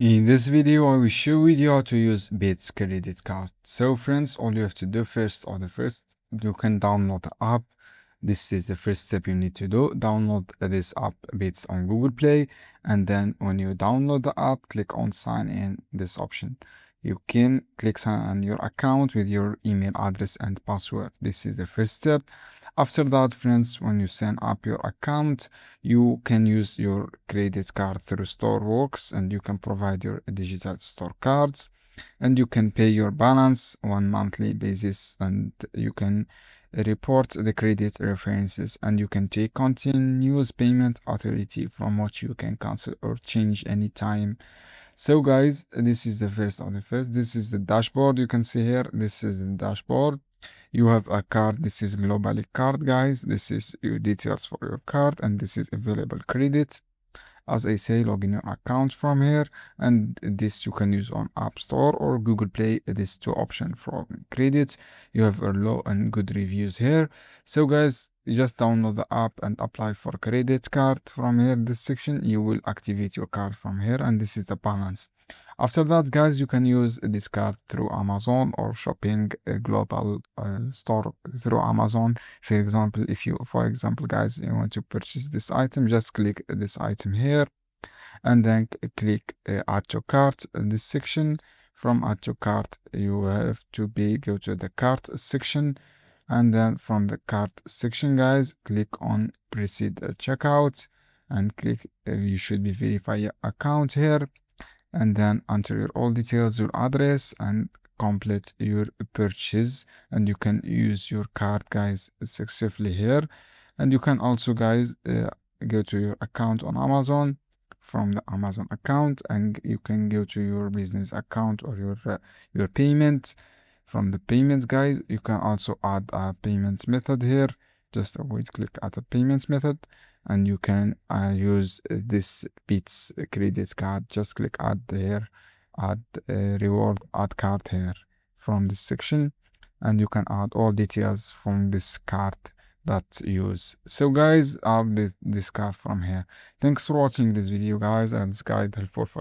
In this video, I will show you how to use Bits credit card. So friends, all you have to do first, you can download the app. This is the first step you need to do. Download this app Bits on Google Play, and then when you download the app, click on sign in, this option. You can click sign on your account with your email address and password. This is the first step. After that, friends, when you sign up your account, you can use your credit card through StoreWorks, and you can provide your digital store cards, and you can pay your balance on monthly basis, and you can report the credit references, and you can take continuous payment authority from which you can cancel or change anytime. So guys, this is the first of the first. This is the dashboard. You can see here, this is the dashboard. You have a card. This is globally card, guys. This is your details for your card, and this is available credit. As I say, log in your account from here, and this you can use on App Store or Google Play. These two options for credit. You have a low and good reviews here. So guys, you just download the app and apply for credit card from here. This section, you will activate your card from here, and this is the balance. After that, guys, you can use this card through Amazon or shopping a global store through Amazon. For example, guys, you want to purchase this item, just click this item here, and then click add to cart in this section. From add to cart, you have to go to the cart section, and then from the cart section, guys, click on proceed checkout, and click you should be verify your account here, and then enter your all details, your address, and complete your purchase, and you can use your card, guys, successfully here. And you can also, guys, go to your account on Amazon from the Amazon account, and you can go to your business account or your payment. From the payments, guys, you can also add a payment method here. Just click add a payments method, and you can use this Bits credit card. Just click add here, add reward, add card here from this section, and you can add all details from this card that use. So guys, add this card from here. Thanks for watching this video, guys, and this guide helpful for you.